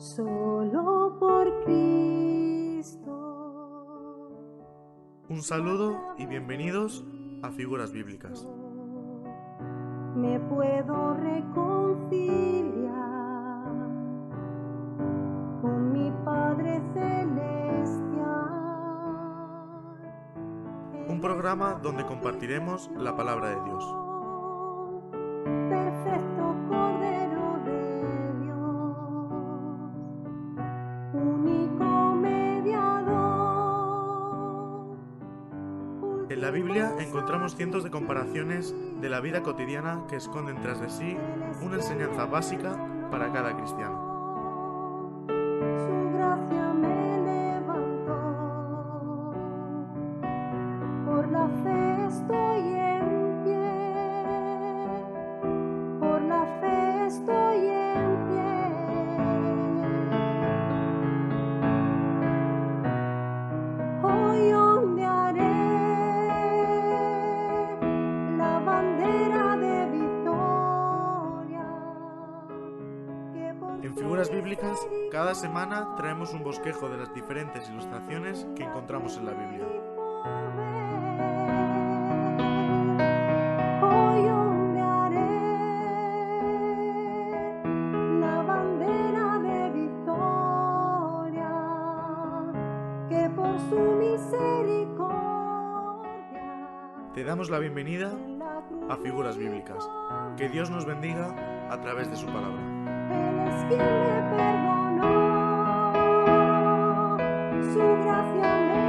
solo por Cristo. Un saludo y bienvenidos a Figuras Bíblicas. Me puedo reconciliar con mi Padre Celestial. Un programa donde compartiremos la palabra de Dios. Perfecto Cordero de Dios, único mediador. En la Biblia encontramos cientos de comparaciones de la vida cotidiana que esconden tras de sí una enseñanza básica para cada cristiano. Su gracia me levantó, por la fe estoy en pie, por la fe estoy en pie. Hoy ondearé la bandera de victoria. En Figuras Bíblicas, cada semana traemos un bosquejo de las diferentes ilustraciones que encontramos en la Biblia. Hoy ondearé la bandera de victoria, que por su misericordia Te damos la bienvenida a Figuras Bíblicas. Que Dios nos bendiga a través de su palabra. Él es quien me perdonó, su gracia me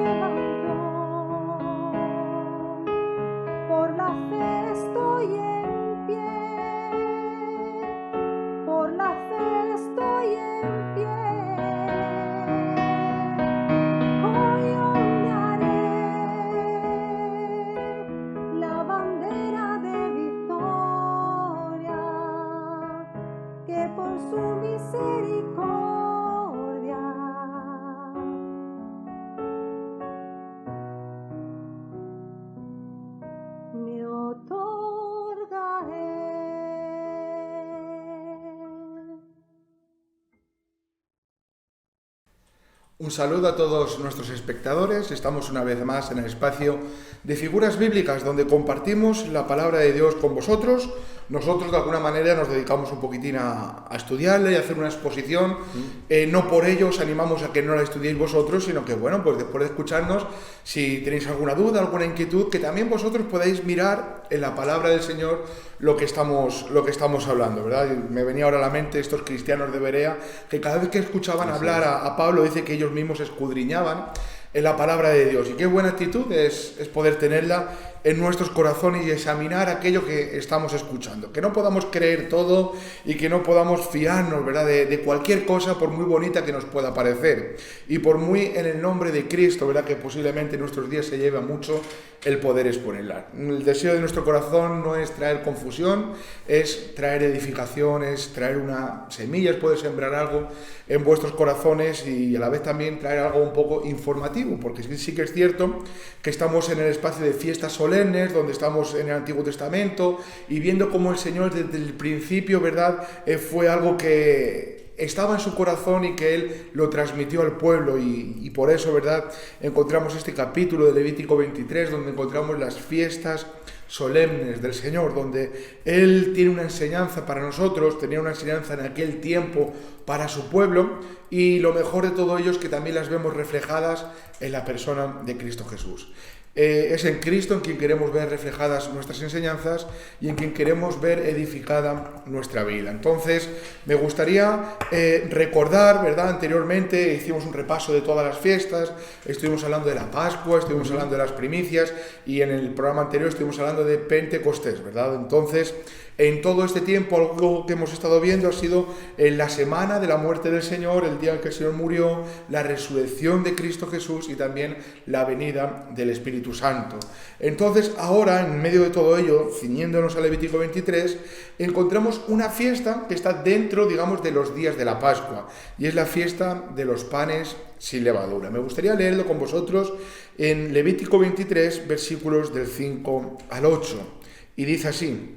levantó, por la fe estoy en pie, por la fe estoy en pie. Hoy ondearé la bandera de victoria, que por su misericordia me otorga Él. Un saludo a todos nuestros espectadores. Estamos una vez más en el espacio de Figuras Bíblicas, donde compartimos la palabra de Dios con vosotros. Nosotros de alguna manera nos dedicamos un poquitín a estudiarla y a hacer una exposición. No por ello os animamos a que no la estudiéis vosotros, sino que, bueno, pues después de escucharnos, si tenéis alguna duda, alguna inquietud, que también vosotros podáis mirar en la palabra del Señor lo que estamos hablando, ¿verdad? Me venía ahora a la mente estos cristianos de Berea, que cada vez que escuchaban hablar a Pablo, dice que ellos mismos escudriñaban en la palabra de Dios. Y qué buena actitud es poder tenerla en nuestros corazones y examinar aquello que estamos escuchando. Que no podamos creer todo y que no podamos fiarnos, ¿verdad?, de cualquier cosa, por muy bonita que nos pueda parecer. Y por muy en el nombre de Cristo, ¿verdad?, que posiblemente en nuestros días se lleva mucho el poder exponerla. El deseo de nuestro corazón no es traer confusión, es traer edificación, es traer una semilla, es poder sembrar algo en vuestros corazones y a la vez también traer algo un poco informativo, porque sí que es cierto que estamos en el espacio de fiestas solemnes, donde estamos en el Antiguo Testamento y viendo cómo el Señor desde el principio, ¿verdad?, fue algo que estaba en su corazón y que Él lo transmitió al pueblo y por eso, ¿verdad?, encontramos este capítulo de Levítico 23, donde encontramos las fiestas solemnes del Señor, donde Él tiene una enseñanza para nosotros, tenía una enseñanza en aquel tiempo para su pueblo, y lo mejor de todo ello es que también las vemos reflejadas en la persona de Cristo Jesús. Es en Cristo en quien queremos ver reflejadas nuestras enseñanzas y en quien queremos ver edificada nuestra vida. Entonces, me gustaría recordar, ¿verdad? Anteriormente hicimos un repaso de todas las fiestas, estuvimos hablando de la Pascua, estuvimos hablando de las primicias y en el programa anterior estuvimos hablando de Pentecostés, ¿verdad? Entonces, en todo este tiempo, algo que hemos estado viendo ha sido la semana de la muerte del Señor, el día en que el Señor murió, la resurrección de Cristo Jesús y también la venida del Espíritu Santo. Entonces, ahora, en medio de todo ello, ciñéndonos a Levítico 23, encontramos una fiesta que está dentro, digamos, de los días de la Pascua, y es la fiesta de los panes sin levadura. Me gustaría leerlo con vosotros en Levítico 23, versículos del 5 al 8, y dice así: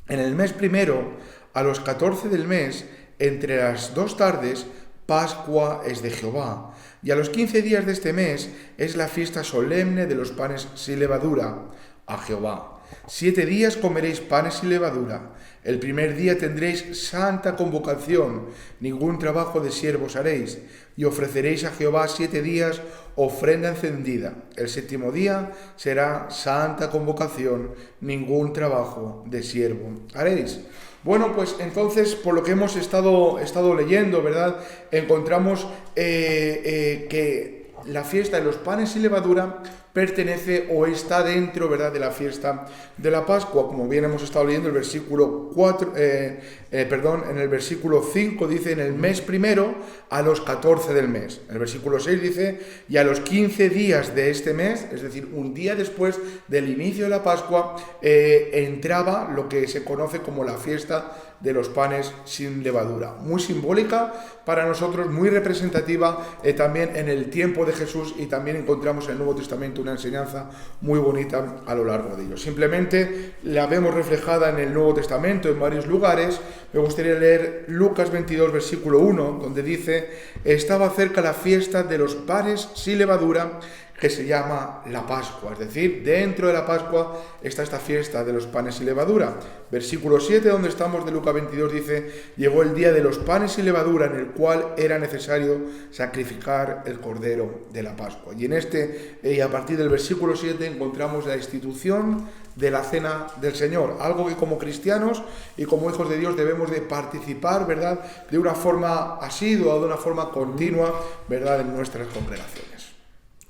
En el mes primero, a los 14 del mes, entre las 2 tardes, Pascua es de Jehová. Y a los 15 días de este mes es la fiesta solemne de los panes sin levadura a Jehová. 7 días comeréis panes sin levadura. El primer día tendréis santa convocación, ningún trabajo de siervos haréis, y ofreceréis a Jehová 7 días ofrenda encendida. El 7º día será santa convocación, ningún trabajo de siervo haréis. Bueno, pues entonces, por lo que hemos estado leyendo, ¿verdad? Encontramos que la fiesta de los panes sin levadura pertenece o está dentro, ¿verdad?, de la fiesta de la Pascua. Como bien hemos estado leyendo el versículo 4, en el versículo 5 dice: en el mes primero a los 14 del mes. En el versículo 6 dice: y a los 15 días de este mes, es decir, un día después del inicio de la Pascua, entraba lo que se conoce como la fiesta de los panes sin levadura. Muy simbólica para nosotros, muy representativa también en el tiempo de Jesús, y también encontramos en el Nuevo Testamento una enseñanza muy bonita a lo largo de ello. Simplemente la vemos reflejada en el Nuevo Testamento en varios lugares. Me gustaría leer Lucas 22, versículo 1, donde dice: estaba cerca la fiesta de los panes sin levadura, que se llama la Pascua. Es decir, dentro de la Pascua está esta fiesta de los panes sin levadura. Versículo 7, donde estamos, de Lucas 22, dice: llegó el día de los panes sin levadura, en el cual era necesario sacrificar el cordero de la Pascua. Y a partir del versículo 7 encontramos la institución de la cena del Señor, algo que como cristianos y como hijos de Dios debemos de participar, ¿verdad?, de una forma asidua, de una forma continua, ¿verdad?, en nuestras congregaciones.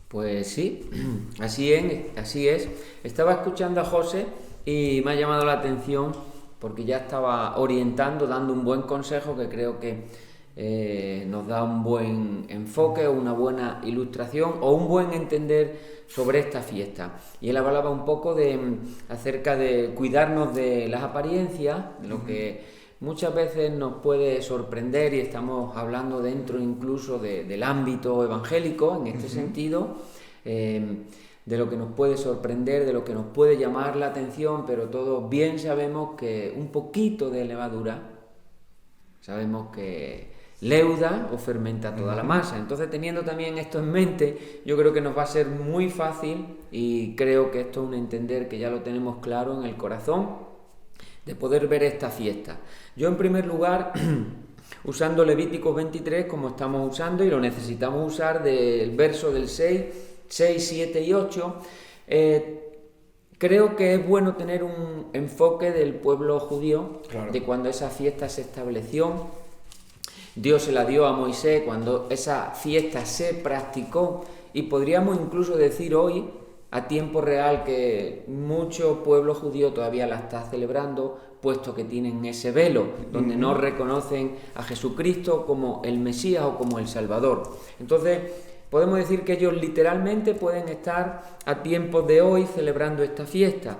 Pues sí, así es. Estaba escuchando a José y me ha llamado la atención porque ya estaba orientando, dando un buen consejo que creo que nos da un buen enfoque, una buena ilustración o un buen entender sobre esta fiesta. Y él hablaba un poco acerca de cuidarnos de las apariencias, lo que muchas veces nos puede sorprender, y estamos hablando dentro incluso del ámbito evangélico, en este sentido, de lo que nos puede sorprender, de lo que nos puede llamar la atención, pero todos bien sabemos que un poquito de levadura, sabemos que leuda o fermenta toda la masa. Entonces, teniendo también esto en mente, yo creo que nos va a ser muy fácil, y creo que esto es un entender que ya lo tenemos claro en el corazón, de poder ver esta fiesta. Yo, en primer lugar, usando Levítico 23 como estamos usando, y lo necesitamos usar del verso del 6, 7 y 8, creo que es bueno tener un enfoque del pueblo judío, claro, de cuando esa fiesta se estableció. Dios se la dio a Moisés cuando esa fiesta se practicó, y podríamos incluso decir hoy, a tiempo real, que mucho pueblo judío todavía la está celebrando, puesto que tienen ese velo, donde no reconocen a Jesucristo como el Mesías o como el Salvador. Entonces, podemos decir que ellos literalmente pueden estar a tiempos de hoy celebrando esta fiesta.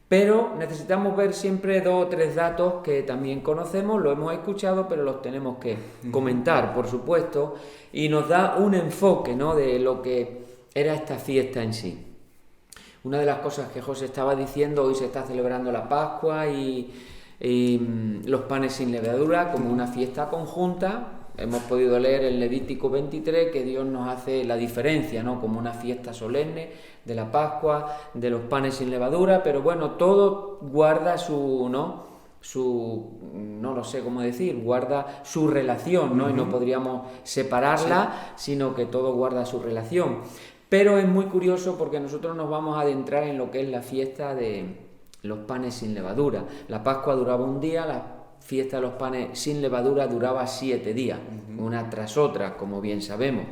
Pero necesitamos ver siempre 2 o 3 datos que también conocemos, lo hemos escuchado, pero los tenemos que comentar, por supuesto, y nos da un enfoque, ¿no?, de lo que era esta fiesta en sí. Una de las cosas que José estaba diciendo: hoy se está celebrando la Pascua y los panes sin levadura como una fiesta conjunta. Hemos podido leer en Levítico 23 que Dios nos hace la diferencia, ¿no?, como una fiesta solemne de la Pascua, de los panes sin levadura, pero bueno, todo guarda guarda su relación, ¿no? Y no podríamos separarla, sino que todo guarda su relación. Pero es muy curioso porque nosotros nos vamos a adentrar en lo que es la fiesta de los panes sin levadura. La Pascua duraba un día, la fiesta de los panes sin levadura duraba 7 días, una tras otra, como bien sabemos.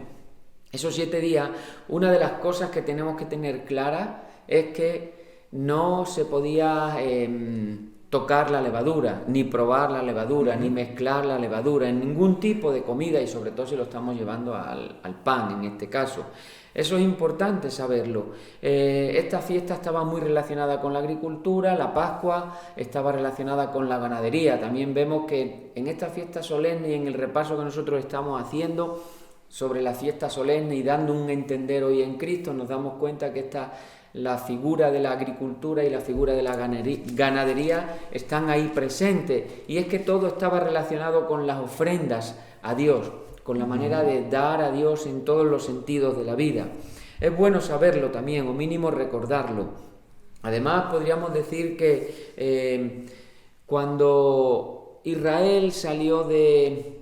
Esos 7 días, una de las cosas que tenemos que tener clara es que no se podía tocar la levadura, ni probar la levadura, ni mezclar la levadura en ningún tipo de comida, y sobre todo si lo estamos llevando al pan, en este caso. Eso es importante saberlo. Esta fiesta estaba muy relacionada con la agricultura, la Pascua estaba relacionada con la ganadería. También vemos que en esta fiesta solemne y en el repaso que nosotros estamos haciendo, sobre la fiesta solemne y dando un entender hoy en Cristo, nos damos cuenta que la figura de la agricultura y la figura de la ganadería están ahí presentes, y es que todo estaba relacionado con las ofrendas a Dios, con la manera de dar a Dios en todos los sentidos de la vida. Es bueno saberlo también, o mínimo recordarlo. Además, podríamos decir que cuando Israel salió de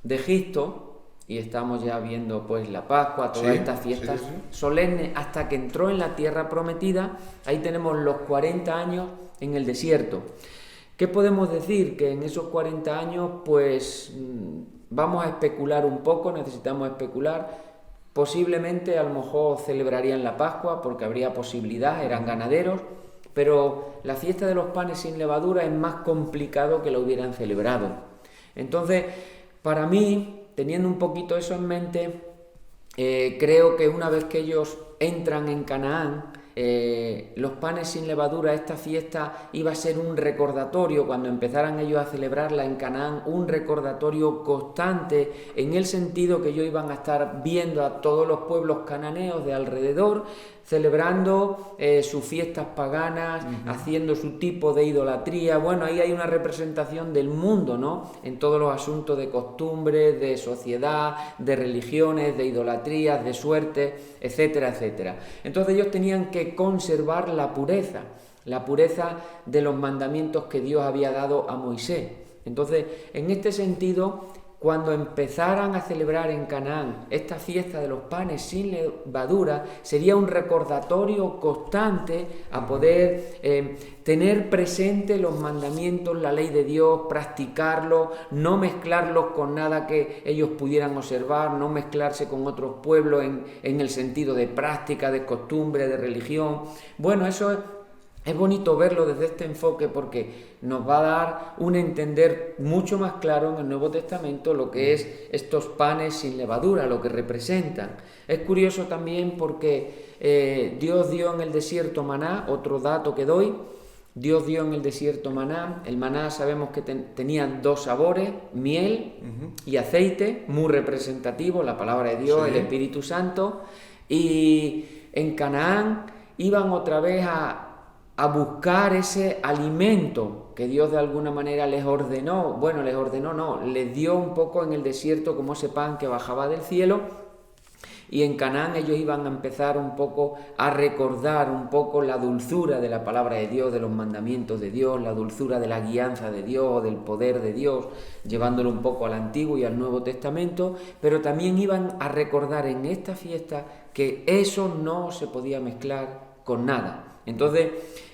Egipto, y estamos ya viendo pues la Pascua, todas estas fiestas solemnes, hasta que entró en la tierra prometida, ahí tenemos los 40 años en el desierto. ¿Qué podemos decir? Que en esos 40 años pues vamos a especular un poco, necesitamos especular. Posiblemente a lo mejor celebrarían la Pascua porque habría posibilidad, eran ganaderos, pero la fiesta de los panes sin levadura es más complicado que lo hubieran celebrado. Entonces, para mí, teniendo un poquito eso en mente, creo que una vez que ellos entran en Canaán, los panes sin levadura, esta fiesta iba a ser un recordatorio, cuando empezaran ellos a celebrarla en Canaán, un recordatorio constante, en el sentido que ellos iban a estar viendo a todos los pueblos cananeos de alrededor, celebrando sus fiestas paganas, haciendo su tipo de idolatría. Bueno, ahí hay una representación del mundo, ¿no? En todos los asuntos de costumbres, de sociedad, de religiones, de idolatrías, de suerte, etcétera, etcétera. Entonces ellos tenían que conservar la pureza de los mandamientos que Dios había dado a Moisés. Entonces, en este sentido, cuando empezaran a celebrar en Canaán esta fiesta de los panes sin levadura, sería un recordatorio constante a poder tener presente los mandamientos, la ley de Dios, practicarlos, no mezclarlos con nada que ellos pudieran observar, no mezclarse con otros pueblos en el sentido de práctica, de costumbre, de religión. Bueno, eso es bonito verlo desde este enfoque porque nos va a dar un entender mucho más claro en el Nuevo Testamento lo que es estos panes sin levadura, lo que representan. Es curioso también porque Dios dio en el desierto maná, otro dato que doy, Dios dio en el desierto maná. El maná sabemos que tenía dos sabores, miel y aceite, muy representativo, la palabra de Dios, el Espíritu Santo. Y en Canaán iban otra vez a buscar ese alimento que Dios de alguna manera les ordenó, les dio un poco en el desierto como ese pan que bajaba del cielo, y en Canaán ellos iban a empezar un poco a recordar un poco la dulzura de la palabra de Dios, de los mandamientos de Dios, la dulzura de la guianza de Dios, del poder de Dios, llevándolo un poco al Antiguo y al Nuevo Testamento, pero también iban a recordar en esta fiesta que eso no se podía mezclar con nada. Entonces,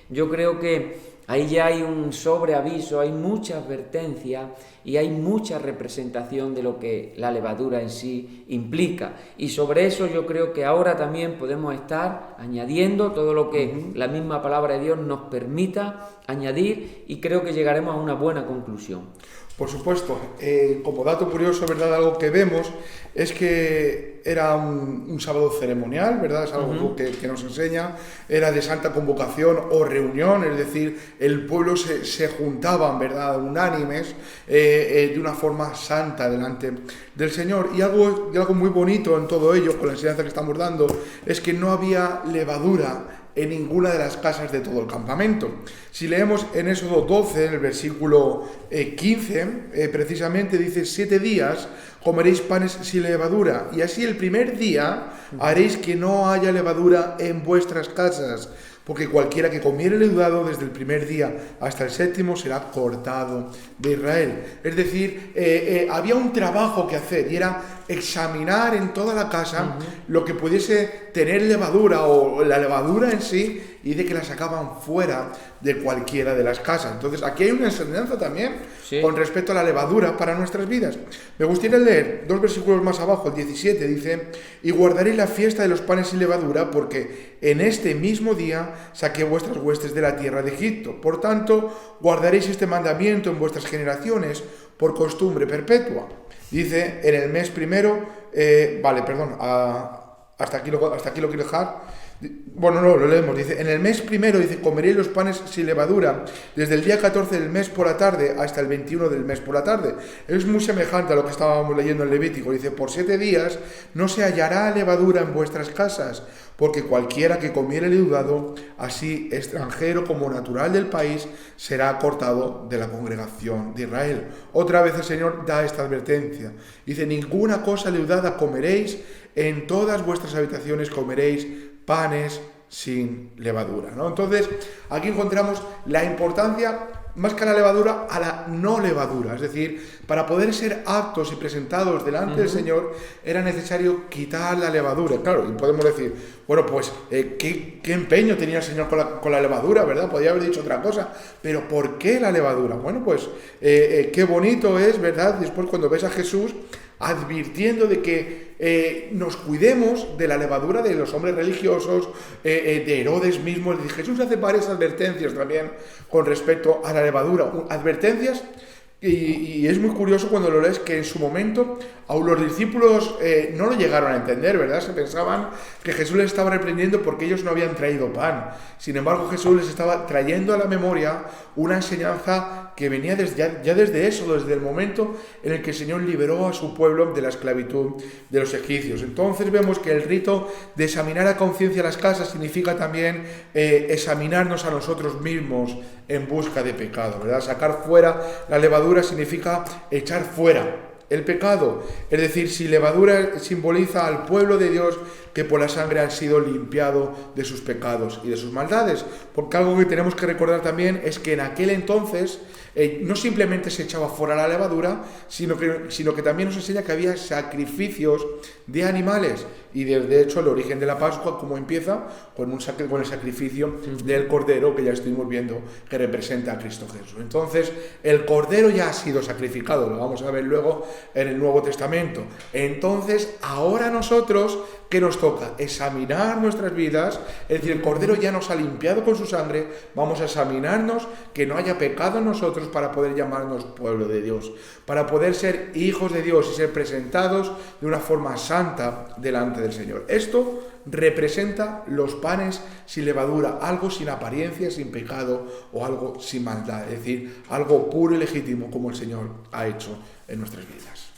yo creo que ahí ya hay un sobreaviso, hay mucha advertencia y hay mucha representación de lo que la levadura en sí implica. Y sobre eso yo creo que ahora también podemos estar añadiendo todo lo que la misma palabra de Dios nos permita añadir, y creo que llegaremos a una buena conclusión. Por supuesto, como dato curioso, ¿verdad? Algo que vemos es que era un sábado ceremonial, ¿verdad? Es algo que nos enseña, era de santa convocación o reunión, es decir, el pueblo se juntaban, ¿verdad? Unánimes, de una forma santa delante del Señor. Y algo muy bonito en todo ello, con la enseñanza que estamos dando, es que no había levadura en ninguna de las casas de todo el campamento. Si leemos en Éxodo 12, en el versículo 15, precisamente dice: 7 días comeréis panes sin levadura, y así el primer día haréis que no haya levadura en vuestras casas, porque cualquiera que comiere leudado desde el primer día hasta el 7º será cortado de Israel. Es decir, había un trabajo que hacer, y era examinar en toda la casa lo que pudiese tener levadura o la levadura en sí, y de que la sacaban fuera de cualquiera de las casas. Entonces aquí hay una enseñanza también con respecto a la levadura para nuestras vidas. Me gustaría leer 2 versículos más abajo, el 17 dice: y guardaréis la fiesta de los panes sin levadura, porque en este mismo día saqué vuestras huestes de la tierra de Egipto. Por tanto, guardaréis este mandamiento en vuestras generaciones por costumbre perpetua. Dice, en el mes primero, al hasta aquí lo quiero dejar. Bueno, no, lo leemos. Dice, en el mes primero, dice, comeréis los panes sin levadura, desde el día 14 del mes por la tarde hasta el 21 del mes por la tarde. Es muy semejante a lo que estábamos leyendo en Levítico. Dice, por 7 días no se hallará levadura en vuestras casas, porque cualquiera que comiere leudado, así extranjero como natural del país, será cortado de la congregación de Israel. Otra vez el Señor da esta advertencia. Dice, ninguna cosa leudada comeréis, en todas vuestras habitaciones comeréis panes sin levadura, ¿no? Entonces, aquí encontramos la importancia, más que a la levadura, a la no levadura. Es decir, para poder ser aptos y presentados delante del Señor, era necesario quitar la levadura. Claro, y podemos decir, bueno, pues, ¿qué empeño tenía el Señor con la levadura, ¿verdad? Podría haber dicho otra cosa, pero ¿por qué la levadura? Bueno, pues, qué bonito es, ¿verdad? Después, cuando ves a Jesús advirtiendo de que nos cuidemos de la levadura de los hombres religiosos, de Herodes mismo. Jesús hace varias advertencias también con respecto a la levadura. Advertencias, y es muy curioso cuando lo lees, que en su momento aún los discípulos no lo llegaron a entender, ¿verdad? Se pensaban que Jesús les estaba reprendiendo porque ellos no habían traído pan. Sin embargo, Jesús les estaba trayendo a la memoria una enseñanza que venía desde el momento en el que el Señor liberó a su pueblo de la esclavitud de los egipcios. Entonces vemos que el rito de examinar a conciencia las casas significa también examinarnos a nosotros mismos en busca de pecado, ¿verdad? Sacar fuera la levadura significa echar fuera el pecado. Es decir, si levadura simboliza al pueblo de Dios que por la sangre han sido limpiado de sus pecados y de sus maldades. Porque algo que tenemos que recordar también es que en aquel entonces no simplemente se echaba fuera la levadura, sino que también nos enseña que había sacrificios de animales. Y de hecho el origen de la Pascua, como empieza, con el sacrificio del Cordero, que ya estuvimos viendo que representa a Cristo Jesús. Entonces el Cordero ya ha sido sacrificado, lo vamos a ver luego en el Nuevo Testamento. Entonces ahora nosotros, ¿qué nos toca? Examinar nuestras vidas. Es decir, el Cordero ya nos ha limpiado con su sangre. Vamos a examinarnos, que no haya pecado en nosotros, para poder llamarnos pueblo de Dios, para poder ser hijos de Dios y ser presentados de una forma santa delante del Señor. Esto representa los panes sin levadura, algo sin apariencia, sin pecado, o algo sin maldad, es decir, algo puro y legítimo, como el Señor ha hecho en nuestras vidas.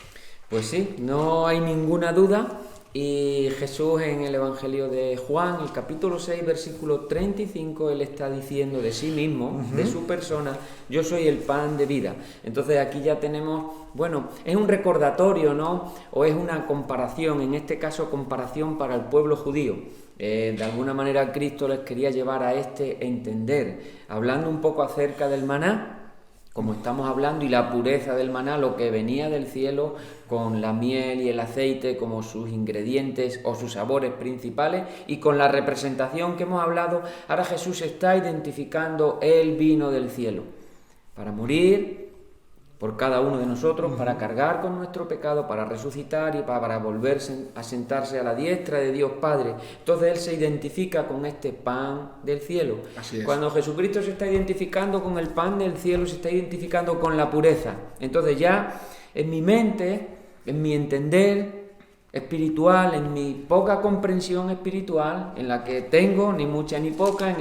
Pues sí, no hay ninguna duda. Y Jesús, en el Evangelio de Juan, el capítulo 6, versículo 35, Él está diciendo de sí mismo, de su persona, yo soy el pan de vida. Entonces aquí ya tenemos, bueno, es un recordatorio, ¿no? O es una comparación, en este caso comparación para el pueblo judío. De alguna manera Cristo les quería llevar a entender, hablando un poco acerca del maná, como estamos hablando, y la pureza del maná, lo que venía del cielo, con la miel y el aceite como sus ingredientes o sus sabores principales, y con la representación que hemos hablado. Ahora Jesús está identificando el vino del cielo, para morir por cada uno de nosotros, para cargar con nuestro pecado, para resucitar y para volverse a sentarse a la diestra de Dios Padre. Entonces Él se identifica con este pan del cielo. Así es. Cuando Jesucristo se está identificando con el pan del cielo, se está identificando con la pureza. Entonces ya en mi mente, en mi entender espiritual, en mi poca comprensión espiritual, en la que tengo ni mucha ni poca,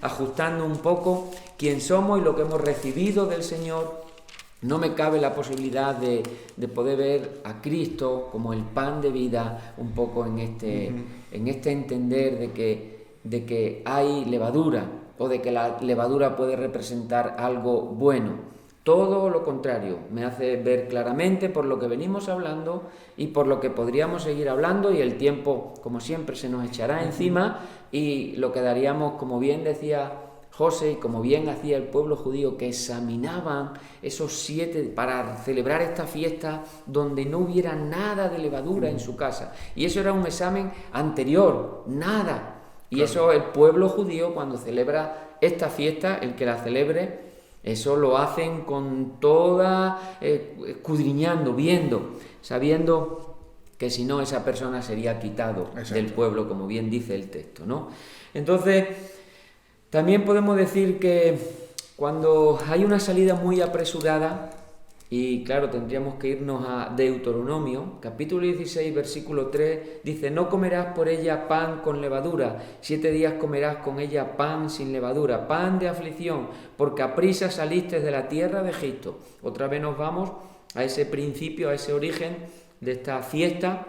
ajustando un poco quién somos y lo que hemos recibido del Señor, no me cabe la posibilidad de poder ver a Cristo como el pan de vida, un poco en este entender de que hay levadura, o de que la levadura puede representar algo bueno. Todo lo contrario, me hace ver claramente por lo que venimos hablando y por lo que podríamos seguir hablando, y el tiempo, como siempre, se nos echará encima, y lo quedaríamos, como bien decía José, y como bien hacía el pueblo judío, que examinaban esos 7 para celebrar esta fiesta donde no hubiera nada de levadura en su casa. Y eso era un examen anterior, nada. Y claro, eso el pueblo judío, cuando celebra esta fiesta, el que la celebre, eso lo hacen con toda, escudriñando, viendo, sabiendo que si no, esa persona sería quitado del pueblo, como bien dice el texto, ¿no? Entonces, también podemos decir que cuando hay una salida muy apresurada, Y claro, tendríamos que irnos a Deuteronomio, capítulo 16, versículo 3, dice: no comerás por ella pan con levadura, 7 días comerás con ella pan sin levadura, pan de aflicción, porque aprisa saliste de la tierra de Egipto. Otra vez nos vamos a ese principio, a ese origen de esta fiesta.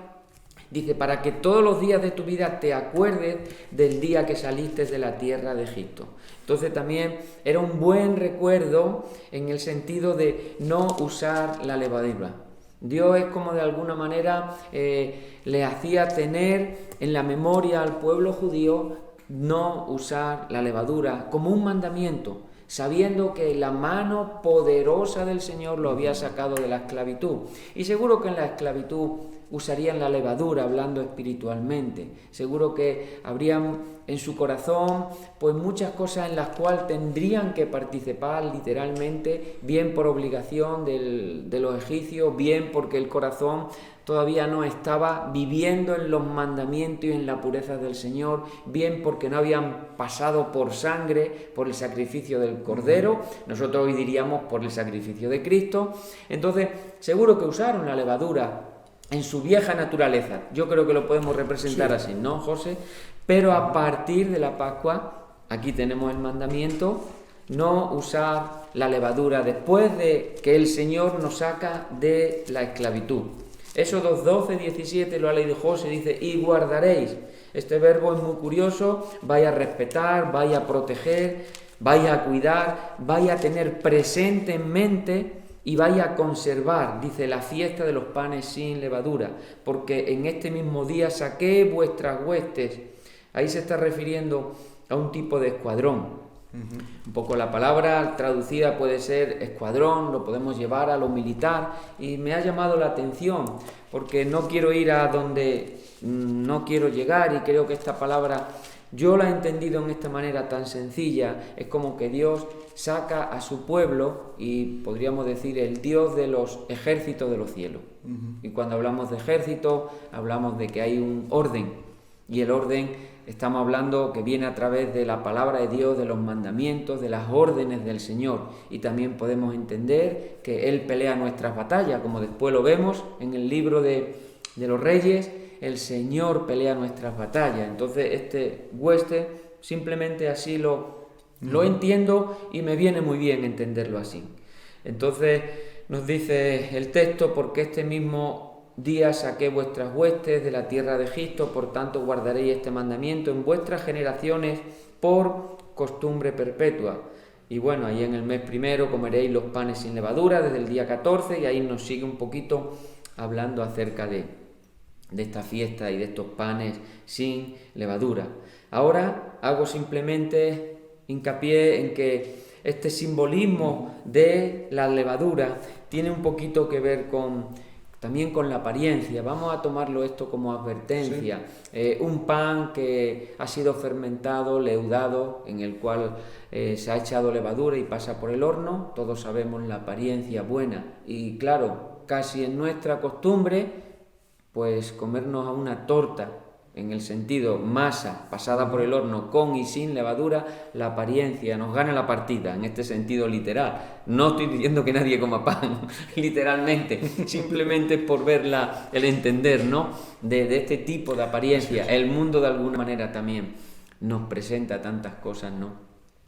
Dice: para que todos los días de tu vida te acuerdes del día que saliste de la tierra de Egipto. Entonces también era un buen recuerdo en el sentido de no usar la levadura. Dios es como de alguna manera le hacía tener en la memoria al pueblo judío no usar la levadura como un mandamiento, sabiendo que la mano poderosa del Señor lo había sacado de la esclavitud. Y seguro que en la esclavitud usarían la levadura, hablando espiritualmente. Seguro que habrían en su corazón pues muchas cosas en las cuales tendrían que participar literalmente, bien por obligación de los egipcios, bien porque el corazón todavía no estaba viviendo en los mandamientos y en la pureza del Señor, bien porque no habían pasado por sangre, por el sacrificio del Cordero, nosotros hoy diríamos por el sacrificio de Cristo. Entonces seguro que usaron la levadura en su vieja naturaleza. Yo creo que lo podemos representar así, ¿no, José? Pero a partir de la Pascua, aquí tenemos el mandamiento, no usar la levadura después de que el Señor nos saca de la esclavitud. Éxodo 12, 17, lo ha leído José, dice: y guardaréis. Este verbo es muy curioso, vaya a respetar, vaya a proteger, vaya a cuidar, vaya a tener presente en mente y vaya a conservar, dice, la fiesta de los panes sin levadura, porque en este mismo día saqué vuestras huestes. Ahí se está refiriendo a un tipo de escuadrón. Un poco la palabra traducida puede ser escuadrón, lo podemos llevar a lo militar, y me ha llamado la atención porque no quiero ir a donde no quiero llegar, y creo que esta palabra yo la he entendido en esta manera tan sencilla. Es como que Dios saca a su pueblo, y podríamos decir el Dios de los ejércitos de los cielos. Y cuando hablamos de ejército, hablamos de que hay un orden, y el orden estamos hablando que viene a través de la palabra de Dios, de los mandamientos, de las órdenes del Señor. Y también podemos entender que Él pelea nuestras batallas, como después lo vemos en el libro de los Reyes. El Señor pelea nuestras batallas. Entonces este hueste simplemente así lo entiendo, y me viene muy bien entenderlo así. Entonces nos dice el texto: porque este mismo día saqué vuestras huestes de la tierra de Egipto, por tanto guardaréis este mandamiento en vuestras generaciones por costumbre perpetua. Y bueno, ahí en el mes primero comeréis los panes sin levadura desde el día 14, y ahí nos sigue un poquito hablando acerca de esta fiesta y de estos panes sin levadura. Ahora hago simplemente hincapié en que este simbolismo de la levadura tiene un poquito que ver también con la apariencia. Vamos a tomarlo esto como advertencia. Sí. Un pan que ha sido fermentado, leudado, en el cual se ha echado levadura y pasa por el horno, todos sabemos la apariencia buena. Y claro, casi en nuestra costumbre, pues comernos a una torta, en el sentido masa pasada por el horno con y sin levadura, la apariencia nos gana la partida, en este sentido literal. No estoy diciendo que nadie coma pan, literalmente, simplemente por ver el entender, ¿no?, de este tipo de apariencia. El mundo de alguna manera también nos presenta tantas cosas, ¿no?,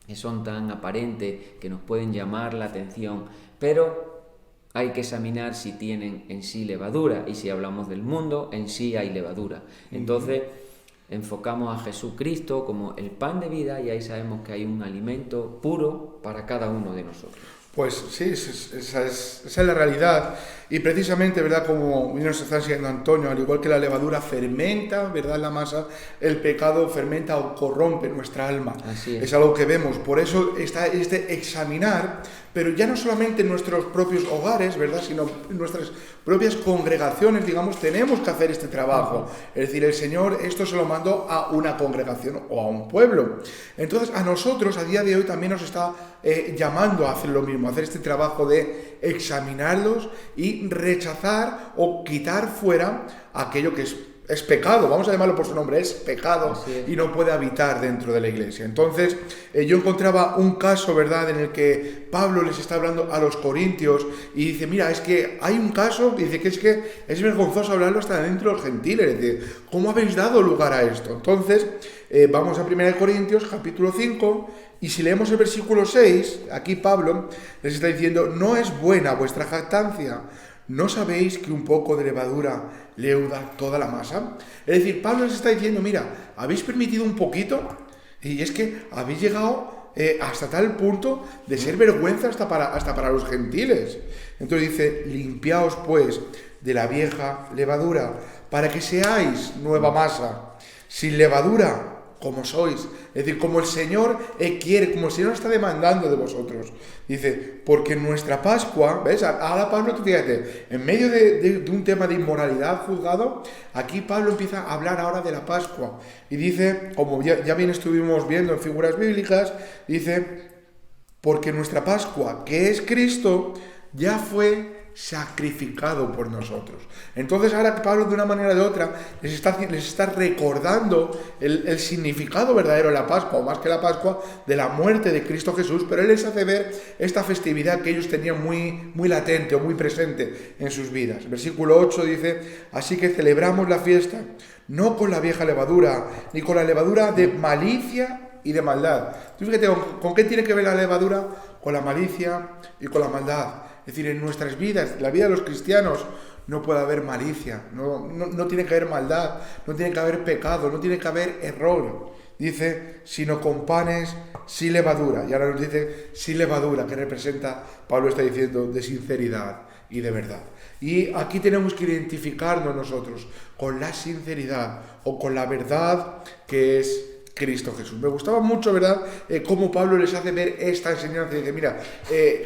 que son tan aparentes, que nos pueden llamar la atención, pero hay que examinar si tienen en sí levadura, y si hablamos del mundo, en sí hay levadura. Entonces enfocamos a Jesucristo como el pan de vida, y ahí sabemos que hay un alimento puro para cada uno de nosotros. Pues sí, esa es la realidad. Y precisamente, ¿verdad?, como nos está enseñando Antonio, al igual que la levadura fermenta, ¿verdad?, la masa, el pecado fermenta o corrompe nuestra alma. Así es. Es algo que vemos. Por eso está este examinar, pero ya no solamente en nuestros propios hogares, ¿verdad?, sino en nuestras propias congregaciones, digamos, tenemos que hacer este trabajo. Es decir, el Señor esto se lo mandó a una congregación o a un pueblo. Entonces, a nosotros, a día de hoy, también nos está llamando a hacer lo mismo, a hacer este trabajo de examinarlos y rechazar o quitar fuera aquello que es es pecado, vamos a llamarlo por su nombre, es pecado y no puede habitar dentro de la iglesia. Entonces, yo encontraba un caso, ¿verdad?, en el que Pablo les está hablando a los corintios y dice, mira, es que hay un caso, dice que es vergonzoso hablarlo hasta dentro de los gentiles, es decir, ¿cómo habéis dado lugar a esto? Entonces, vamos a 1 Corintios, capítulo 5, y si leemos el versículo 6, aquí Pablo les está diciendo, no es buena vuestra jactancia, ¿no sabéis que un poco de levadura leuda toda la masa? Es decir, Pablo les está diciendo, mira, habéis permitido un poquito, y es que habéis llegado hasta tal punto de ser vergüenza hasta para los gentiles. Entonces dice, limpiaos pues de la vieja levadura, para que seáis nueva masa, sin levadura, como sois, es decir, como el Señor quiere, como el Señor está demandando de vosotros. Dice, porque nuestra Pascua, ¿ves? Ahora Pablo, tú fíjate, en medio de un tema de inmoralidad juzgado, aquí Pablo empieza a hablar ahora de la Pascua. Y dice, como ya bien estuvimos viendo en figuras bíblicas, dice, porque nuestra Pascua, que es Cristo, ya fue sacrificado por nosotros. Entonces ahora Pablo de una manera o de otra les está recordando el significado verdadero de la Pascua, o más que la Pascua, de la muerte de Cristo Jesús, pero él les hace ver esta festividad que ellos tenían muy latente o muy presente en sus vidas. Versículo 8 dice, así que celebramos la fiesta, no con la vieja levadura, ni con la levadura de malicia y de maldad. Tú fíjate, ¿con qué tiene que ver la levadura? Con la malicia y con la maldad. Es decir, en nuestras vidas, la vida de los cristianos, no puede haber malicia, no tiene que haber maldad, no tiene que haber pecado, no tiene que haber error. Dice, sino con panes sin levadura. Y ahora nos dice sin levadura, que representa, Pablo está diciendo, de sinceridad y de verdad. Y aquí tenemos que identificarnos nosotros con la sinceridad o con la verdad que es Cristo Jesús. Me gustaba mucho, ¿verdad?, cómo Pablo les hace ver esta enseñanza y dice, mira,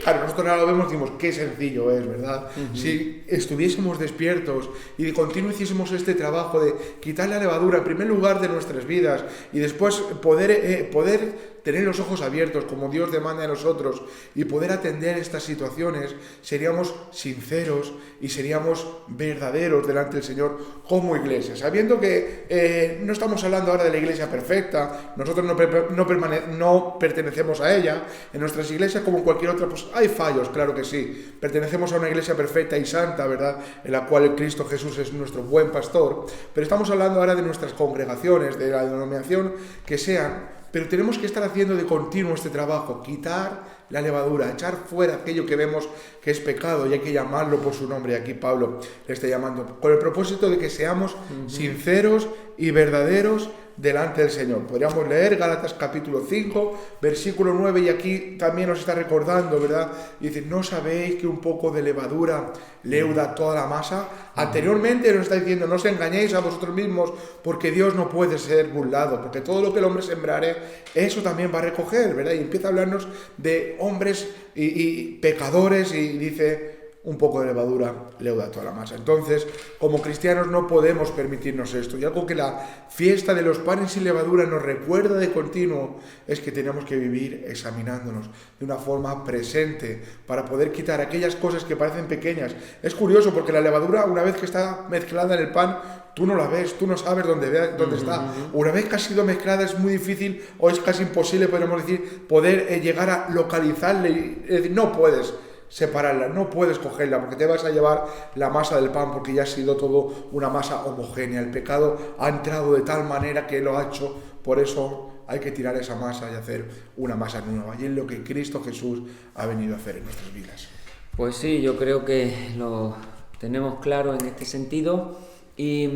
claro, nosotros ahora lo vemos y decimos, qué sencillo es, ¿verdad? Si estuviésemos despiertos y de continuo hiciésemos este trabajo de quitar la levadura en primer lugar de nuestras vidas y después poder tener los ojos abiertos como Dios demanda de nosotros y poder atender estas situaciones, seríamos sinceros y seríamos verdaderos delante del Señor como iglesia, sabiendo que no estamos hablando ahora de la iglesia perfecta, nosotros no pertenecemos a ella, en nuestras iglesias como en cualquier otra, pues hay fallos, claro que sí, pertenecemos a una iglesia perfecta y santa, ¿verdad?, en la cual el Cristo Jesús es nuestro buen pastor, pero estamos hablando ahora de nuestras congregaciones, de la denominación que sean. Pero tenemos que estar haciendo de continuo este trabajo, quitar la levadura, echar fuera aquello que vemos que es pecado y hay que llamarlo por su nombre. Y aquí Pablo le está llamando con el propósito de que seamos sinceros y verdaderos delante del Señor. Podríamos leer Gálatas capítulo 5, versículo 9, y aquí también nos está recordando, ¿verdad? Y dice, ¿no sabéis que un poco de levadura leuda toda la masa? Anteriormente nos está diciendo, no os engañéis a vosotros mismos, porque Dios no puede ser burlado, porque todo lo que el hombre sembrare, eso también va a recoger, ¿verdad? Y empieza a hablarnos de hombres y pecadores, y dice, un poco de levadura leuda toda la masa. Entonces, como cristianos no podemos permitirnos esto. Y algo que la fiesta de los panes sin levadura nos recuerda de continuo es que tenemos que vivir examinándonos de una forma presente para poder quitar aquellas cosas que parecen pequeñas. Es curioso porque la levadura, una vez que está mezclada en el pan, tú no la ves, tú no sabes dónde está. Una vez que ha sido mezclada es muy difícil o es casi imposible, podemos decir, poder llegar a localizarla. Es decir, no puedes separarla, no puedes cogerla porque te vas a llevar la masa del pan porque ya ha sido todo una masa homogénea. El pecado ha entrado de tal manera que lo ha hecho, por eso hay que tirar esa masa y hacer una masa nueva. Y es lo que Cristo Jesús ha venido a hacer en nuestras vidas. Pues sí, yo creo que lo tenemos claro en este sentido y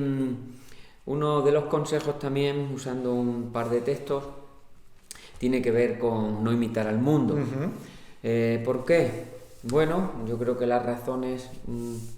uno de los consejos también, usando un par de textos, tiene que ver con no imitar al mundo. ¿Por qué? Bueno, yo creo que las razones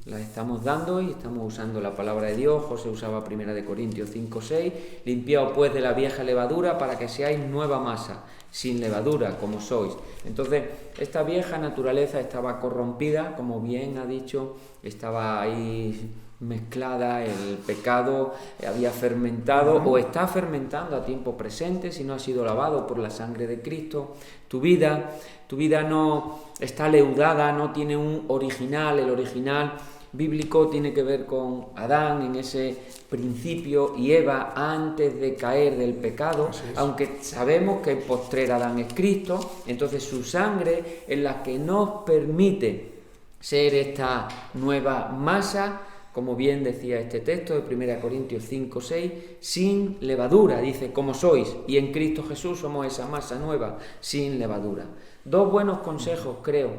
las estamos dando y estamos usando la palabra de Dios. José usaba 1 Corintios 5:6, limpiaos pues de la vieja levadura para que seáis nueva masa, sin levadura como sois. Entonces, esta vieja naturaleza estaba corrompida, como bien ha dicho, estaba ahí mezclada, el pecado había fermentado o está fermentando a tiempo presente si no ha sido lavado por la sangre de Cristo. Tu vida no está leudada, no tiene un original. El original bíblico tiene que ver con Adán en ese principio y Eva antes de caer del pecado, aunque sabemos que el postrer Adán es Cristo, entonces su sangre es la que nos permite ser esta nueva masa, como bien decía este texto de 1 Corintios 5:6, sin levadura, dice, como sois, y en Cristo Jesús somos esa masa nueva, sin levadura. Dos buenos consejos, creo.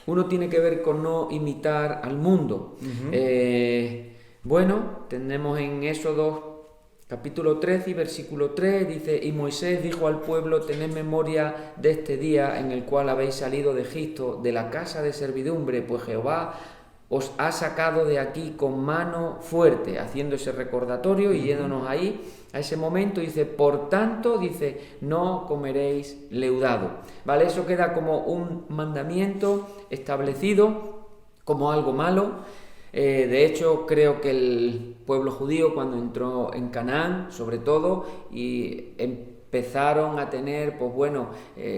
Uno tiene que ver con no imitar al mundo. Tenemos en Éxodo capítulo 13 y versículo 3, dice, y Moisés dijo al pueblo, tened memoria de este día en el cual habéis salido de Egipto, de la casa de servidumbre, pues Jehová os ha sacado de aquí con mano fuerte, haciendo ese recordatorio y yéndonos ahí a ese momento, dice, por tanto, dice, no comeréis leudado, ¿vale? Eso queda como un mandamiento establecido como algo malo. De hecho, creo que el pueblo judío, cuando entró en Canaán, sobre todo, y empezaron a tener,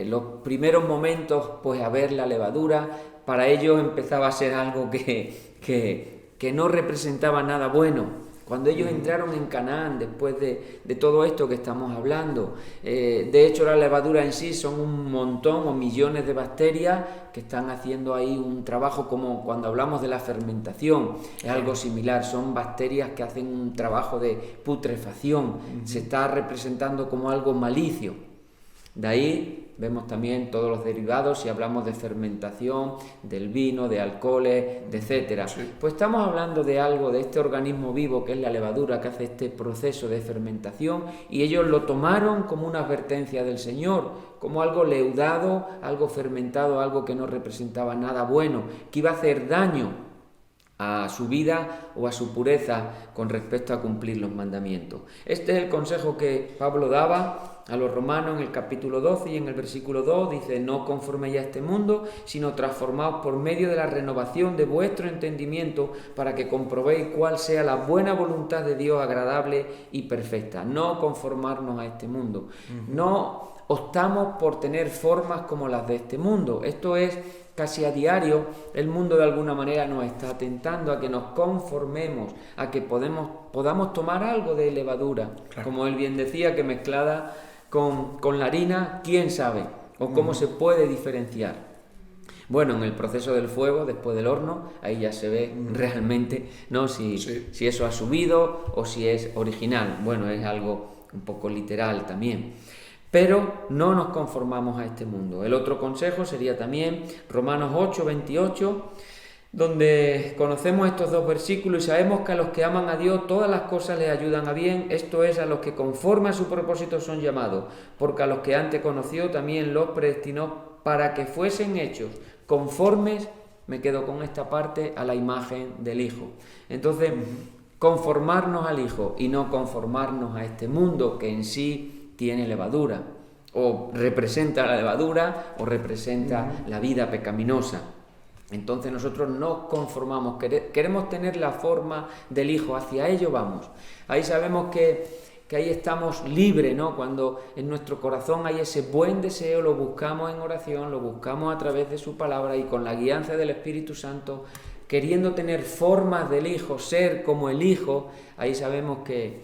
los primeros momentos, a ver la levadura, para ellos empezaba a ser algo que no representaba nada bueno. Cuando ellos entraron en Canaán, después de todo esto que estamos hablando, de hecho la levadura en sí son un montón o millones de bacterias que están haciendo ahí un trabajo, como cuando hablamos de la fermentación, es algo similar, son bacterias que hacen un trabajo de putrefacción, se está representando como algo malicio. De ahí vemos también todos los derivados, si hablamos de fermentación, del vino, de alcoholes, etcétera. Sí. Pues estamos hablando de algo, de este organismo vivo que es la levadura, que hace este proceso de fermentación, y ellos lo tomaron como una advertencia del Señor, como algo leudado, algo fermentado, algo que no representaba nada bueno, que iba a hacer daño a su vida o a su pureza con respecto a cumplir los mandamientos. Este es el consejo que Pablo daba a los romanos en el capítulo 12 y en el versículo 2 dice: no conforméis a este mundo, sino transformaos por medio de la renovación de vuestro entendimiento, para que comprobéis cuál sea la buena voluntad de Dios, agradable y perfecta. No conformarnos a este mundo. No optamos por tener formas como las de este mundo. Esto es casi a diario. El mundo de alguna manera nos está tentando a que nos conformemos, a que podamos tomar algo de levadura, claro, como él bien decía, que mezclada con la harina, quién sabe, o cómo se puede diferenciar. Bueno, en el proceso del fuego, después del horno, ahí ya se ve realmente, ¿no? Si eso ha subido o si es original. Bueno, es algo un poco literal también. Pero no nos conformamos a este mundo. El otro consejo sería también Romanos 8, 28, donde conocemos estos dos versículos y sabemos que a los que aman a Dios todas las cosas les ayudan a bien, esto es, a los que conforme a su propósito son llamados, porque a los que antes conoció también los predestinó para que fuesen hechos conformes, me quedo con esta parte, a la imagen del Hijo. Entonces, conformarnos al Hijo y no conformarnos a este mundo que en sí tiene levadura, o representa la levadura, o representa la vida pecaminosa. Entonces nosotros nos conformamos, queremos tener la forma del Hijo, hacia ello vamos. Ahí sabemos que ahí estamos libres, ¿no? Cuando en nuestro corazón hay ese buen deseo, lo buscamos en oración, lo buscamos a través de su palabra y con la guianza del Espíritu Santo, queriendo tener formas del Hijo, ser como el Hijo. Ahí sabemos que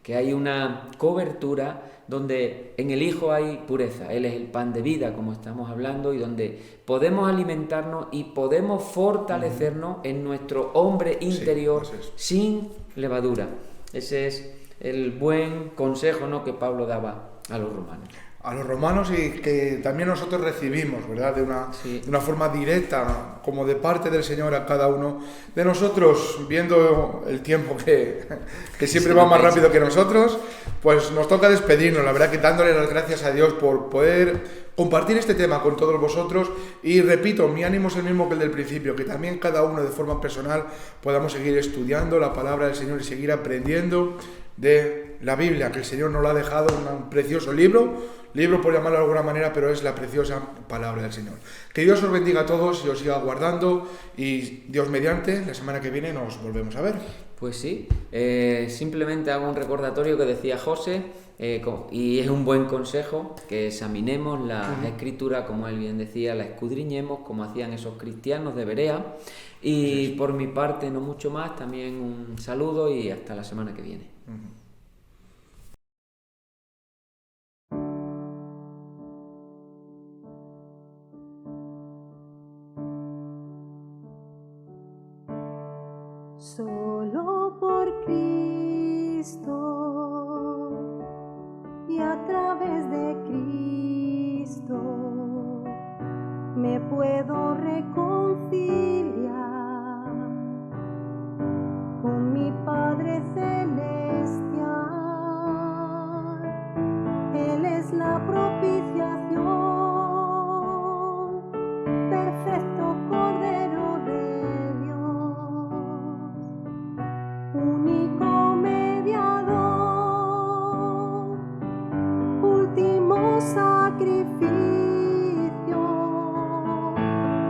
hay una cobertura donde en el Hijo hay pureza. Él es el pan de vida, como estamos hablando, y donde podemos alimentarnos y podemos fortalecernos en nuestro hombre interior sin levadura. Ese es el buen consejo, ¿no?, que Pablo daba a los romanos. A los romanos, y que también nosotros recibimos, ¿verdad? De una forma directa, como de parte del Señor a cada uno de nosotros, viendo el tiempo que siempre va más rápido que nosotros, pues nos toca despedirnos, la verdad, que dándole las gracias a Dios por poder compartir este tema con todos vosotros. Y repito, mi ánimo es el mismo que el del principio, que también cada uno de forma personal podamos seguir estudiando la palabra del Señor y seguir aprendiendo de la Biblia, que el Señor nos lo ha dejado, un precioso libro por llamarlo de alguna manera, pero es la preciosa palabra del Señor. Que Dios os bendiga a todos y os siga guardando, y Dios mediante, la semana que viene nos volvemos a ver. Pues sí, simplemente hago un recordatorio que decía José, y es un buen consejo que examinemos las escrituras, como él bien decía, las escudriñemos, como hacían esos cristianos de Berea. Y por mi parte, no mucho más, también un saludo y hasta la semana que viene. Solo por Cristo y a través de Cristo me puedo reconciliar con mi Padre Celestial. Él es la propiciación, perfecto Cordero de Dios, único mediador, último sacrificio.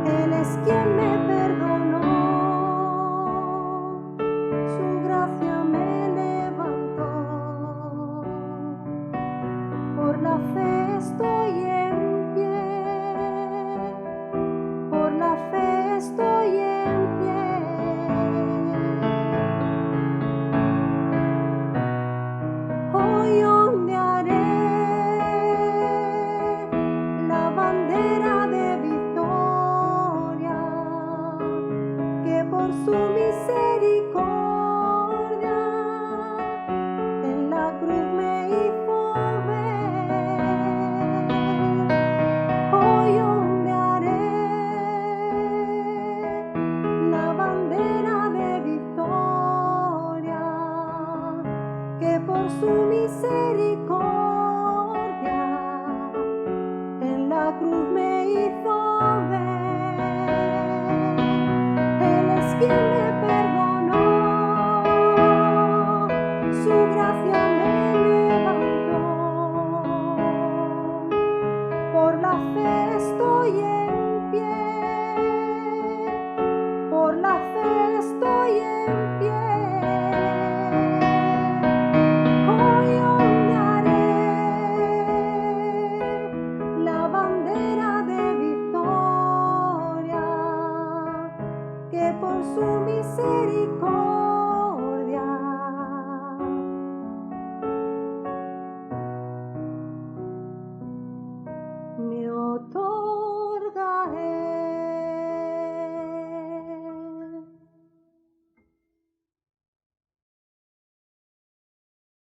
Él es quien me perdonó, su gracia me levantó. Por la fe estoy en pie, por la fe estoy en pie. Hoy ondearé la bandera de victoria, que por su misericordia en la cruz me hizo ver. Hoy ondearé la bandera de victoria, que por su misericordia en la cruz me hizo ver. Él es quien me perdonó, su gracia me levantó. Por la fe estoy en pie, por la fe estoy en pie. Hoy ondearé la bandera de victoria, que por su misericordia me otorgó.